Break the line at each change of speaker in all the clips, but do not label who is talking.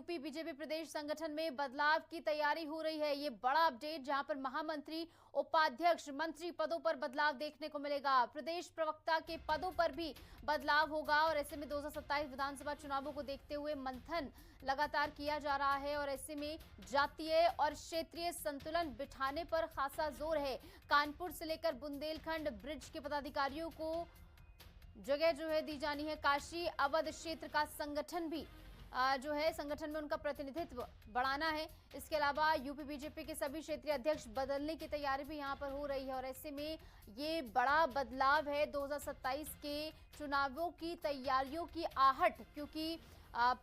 UP BJP प्रदेश संगठन में बदलाव की तैयारी हो रही है। ये बड़ा अपडेट जहां पर महामंत्री, उपाध्यक्ष, मंत्री पदों पर बदलाव देखने को मिलेगा। प्रदेश प्रवक्ता के पदों पर भी बदलाव होगा और ऐसे में 2027 विधानसभा चुनावों को देखते हुए मंथन लगातार किया जा रहा है और ऐसे में जातीय और क्षेत्रीय संतुलन बिठाने पर खासा जोर है। कानपुर से लेकर बुंदेलखंड ब्रिज के पदाधिकारियों को जगह जो है दी जानी है। काशी अवध क्षेत्र का संगठन भी जो है संगठन में उनका प्रतिनिधित्व बढ़ाना है। इसके अलावा यूपी बीजेपी के सभी क्षेत्रीय अध्यक्ष बदलने की तैयारी भी यहां पर हो रही है और ऐसे में ये बड़ा बदलाव है 2027 के चुनावों की तैयारियों की आहट, क्योंकि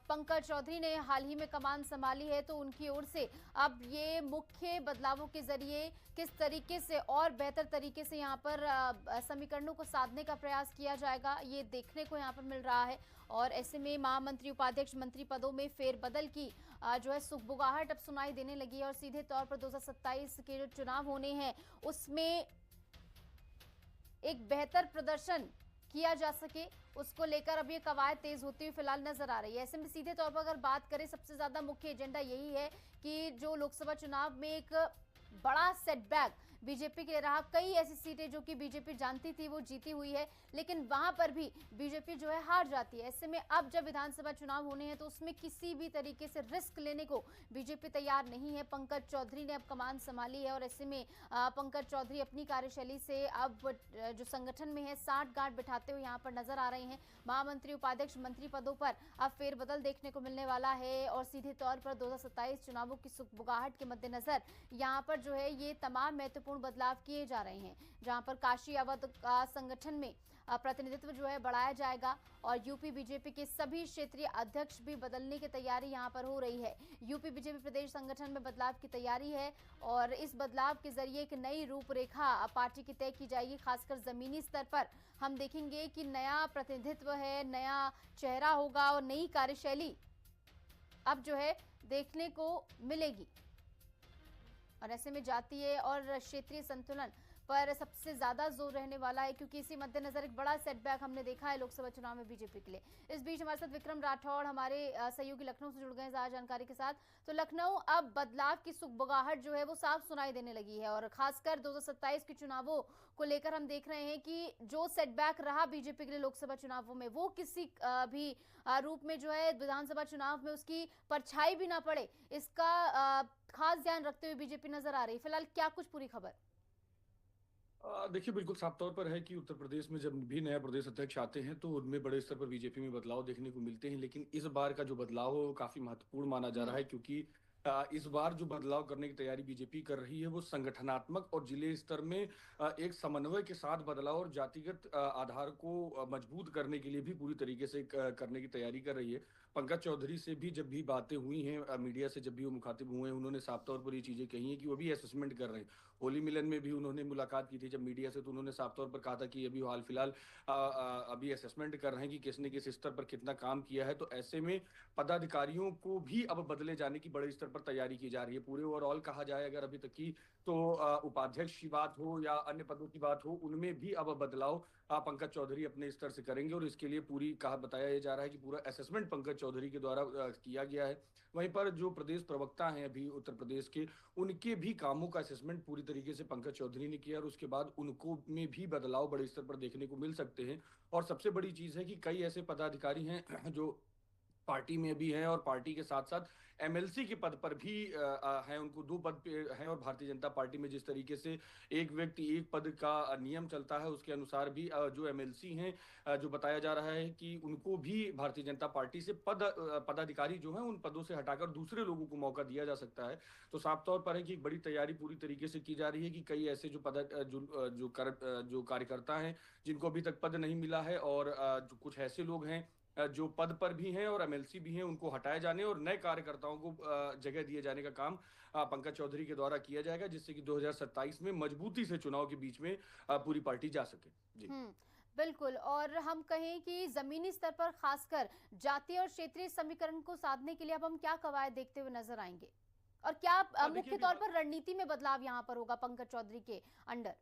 पंकज चौधरी ने हाल ही में कमान संभाली है तो उनकी ओर से अब ये मुख्य बदलावों के जरिए किस तरीके से और बेहतर तरीके से यहाँ पर समीकरणों को साधने का प्रयास किया जाएगा, ये देखने को यहाँ पर मिल रहा है। और ऐसे में महामंत्री, उपाध्यक्ष, मंत्री पदों में फेरबदल की जो है सुगबुगाहट अब सुनाई देने लगी है और सीधे तौर पर 2027 के जो चुनाव होने हैं उसमें एक बेहतर प्रदर्शन किया जा सके, उसको लेकर अब ये कवायद तेज होती हुई फिलहाल नजर आ रही है। ऐसे में सीधे तौर पर अगर बात करें, सबसे ज्यादा मुख्य एजेंडा यही है कि जो लोकसभा चुनाव में एक बड़ा सेटबैक बीजेपी के लिए रहा। कई ऐसी सीटें जो कि बीजेपी जानती थी वो जीती हुई है, लेकिन वहां पर भी बीजेपी जो है हार जाती है। ऐसे में अब जब विधानसभा चुनाव होने हैं तो उसमें किसी भी तरीके से रिस्क लेने को बीजेपी तैयार नहीं है। पंकज चौधरी ने अब कमान संभाली है और ऐसे में पंकज चौधरी अपनी कार्यशैली से अब जो संगठन में है साठगांठ बिठाते हुए यहाँ पर नजर आ रहे हैं। महामंत्री, उपाध्यक्ष, मंत्री पदों पर अब फेरबदल देखने को मिलने वाला है और सीधे तौर पर 2027 चुनावों की सुगबुगाहट के मद्देनजर यहाँ पर जो है ये तमाम महत्वपूर्ण बदलाव किए जा रहे हैं, जहां पर काशी अवध का संगठन में प्रतिनिधित्व जो है बढ़ाया जाएगा और यूपी बीजेपी के सभी क्षेत्रीय अध्यक्ष भी बदलने की तैयारी यहां पर हो रही है। यूपी बीजेपी प्रदेश संगठन में बदलाव की तैयारी है और इस बदलाव के जरिए एक नई रूपरेखा पार्टी की तय की जाएगी। खासकर जमीनी स्तर पर हम देखेंगे कि नया प्रतिनिधित्व है, नया चेहरा होगा और नई कार्यशैली अब जो है देखने को मिलेगी। और ऐसे में जातीय और क्षेत्रीय संतुलन पर सबसे ज्यादा जोर रहने वाला है, क्योंकि इसी मद्देनजर एक बड़ा सेटबैक हमने देखा है लोकसभा चुनाव में बीजेपी के लिए। इस बीच हमारे साथ विक्रम राठौड़ हमारे सहयोगी लखनऊ से जुड़ गए हैं ज्यादा जानकारी के साथ। तो लखनऊ, अब बदलाव की सुगबुगाहट जो है वो साफ सुनाई देने लगी है और खासकर 2027 के चुनावों को लेकर हम देख रहे हैं कि जो सेटबैक रहा बीजेपी के लिए लोकसभा चुनावों में वो किसी भी रूप में जो है विधानसभा चुनाव में उसकी परछाई भी ना पड़े, इसका खास ध्यान रखते हुए बीजेपी नजर आ रही है। फिलहाल क्या कुछ पूरी खबर?
देखिए, बिल्कुल साफ तौर पर है कि उत्तर प्रदेश में जब भी नया प्रदेश अध्यक्ष आते हैं तो उनमें बड़े स्तर पर बीजेपी में बदलाव देखने को मिलते हैं, लेकिन इस बार का जो बदलाव है वो काफी महत्वपूर्ण माना जा रहा है, क्योंकि इस बार जो बदलाव करने की तैयारी बीजेपी कर रही है वो संगठनात्मक और जिले स्तर में एक समन्वय के साथ बदलाव और जातिगत आधार को मजबूत करने के लिए भी पूरी तरीके से करने की तैयारी कर रही है। पंकज चौधरी से भी जब भी बातें हुई हैं, मीडिया से जब भी वो मुखातिब हुए हैं, उन्होंने साफ तौर पर ये चीजें कही हैं कि वो भी असेसमेंट कर रहे हैं। होली मिलन में भी उन्होंने मुलाकात की थी जब मीडिया से, तो उन्होंने साफ तौर पर कहा था कि अभी हाल फिलहाल अभी असेसमेंट कर रहे हैं कि किसने किस स्तर पर कितना काम किया है। तो ऐसे में पदाधिकारियों को भी अब बदले जाने की बड़े स्तर पर तैयारी की जा रही है। पूरे ओवरऑल कहा जाए अगर अभी तक की, तो उपाध्यक्ष की बात हो या अन्य पदों की बात हो, उनमें भी अब बदलाव पंकज चौधरी अपने स्तर से करेंगे और इसके लिए पूरी कहा बताया जा रहा है कि पूरा असेसमेंट पंकज चौधरी के द्वारा किया गया है। वहीं पर जो प्रदेश प्रवक्ता हैं अभी उत्तर प्रदेश के, उनके भी कामों का असेसमेंट पूरी तरीके से पंकज चौधरी ने किया और उसके बाद उनको में भी बदलाव बड़े स्तर पर देखने को मिल सकते हैं। और सबसे बड़ी चीज है कि कई ऐसे पदाधिकारी हैं जो पार्टी में भी हैं और पार्टी के साथ साथ एमएलसी के पद पर भी हैं, उनको 2 पद पे हैं। और भारतीय जनता पार्टी में जिस तरीके से एक व्यक्ति एक पद का नियम चलता है, उसके अनुसार भी जो एमएलसी हैं, जो बताया जा रहा है कि उनको भी भारतीय जनता पार्टी से पदाधिकारी जो हैं उन पदों से हटाकर दूसरे लोगों को मौका दिया जा सकता है। तो साफ तौर पर है कि एक बड़ी तैयारी पूरी तरीके से की जा रही है कि कई ऐसे जो जो कार्यकर्ता हैं जिनको अभी तक पद नहीं मिला है और जो कुछ ऐसे लोग हैं जो पद पर भी हैं और एमएलसी भी हैं, उनको हटाए जाने और नए कार्यकर्ताओं को जगह दिए जाने का काम पंकज चौधरी के द्वारा किया जाएगा, जिससे कि 2027 में मजबूती से चुनाव के बीच में पूरी पार्टी जा सके। जी
बिल्कुल। और हम कहें कि जमीनी स्तर पर खासकर जातीय और क्षेत्रीय समीकरण को साधने के लिए अब हम क्या कवायद देखते हुए नजर आएंगे और क्या मुख्य तौर पर रणनीति में बदलाव यहाँ पर होगा पंकज चौधरी के अंडर?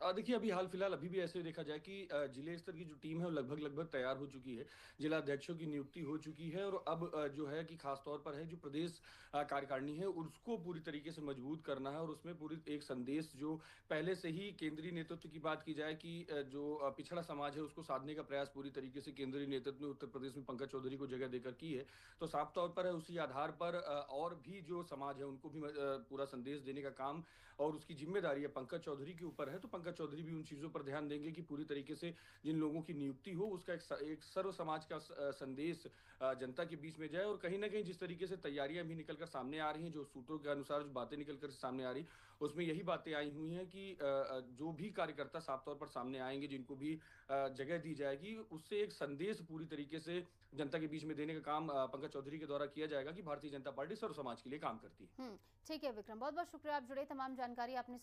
देखिए अभी हाल फिलहाल अभी भी ऐसे देखा जाए कि जिले स्तर की जो टीम है वो लगभग लगभग तैयार हो चुकी है। जिला अध्यक्षों की नियुक्ति हो चुकी है और अब जो है कि खास तौर पर है जो प्रदेश कार्यकारिणी है उसको पूरी तरीके से मजबूत करना है और उसमें पूरी एक संदेश जो पहले से ही केंद्रीय नेतृत्व की बात की जाए कि जो पिछड़ा समाज है उसको साधने का प्रयास पूरी तरीके से केंद्रीय नेतृत्व ने उत्तर प्रदेश में पंकज चौधरी को जगह देकर की है। तो साफ तौर पर है उसी आधार पर और भी जो समाज है उनको भी पूरा संदेश देने का काम और उसकी जिम्मेदारी है पंकज चौधरी के ऊपर है। तो पंकज चौधरी भी उन चीज़ों पर ध्यान देंगे कि पूरी तरीके से जिन लोगों की नियुक्ति हो उसका एक सर्व समाज का संदेश जनता के बीच में जाए और कहीं ना कहीं जिस तरीके से तैयारियां भी निकलकर सामने आ रही हैं जो सूत्रों के अनुसार जो बातें निकलकर सामने आ रही उसमें यही बातें आई हुई हैं कि जो भी कार्यकर्ता साफ तौर पर सामने आएंगे जिनको भी जगह दी जाएगी उससे एक संदेश पूरी तरीके से जनता के बीच में देने का काम पंकज चौधरी के द्वारा किया जाएगा कि भारतीय जनता पार्टी सर्व समाज के लिए काम करती है।
ठीक है विक्रम, बहुत बहुत शुक्रिया, आप जुड़े, तमाम जानकारी आपने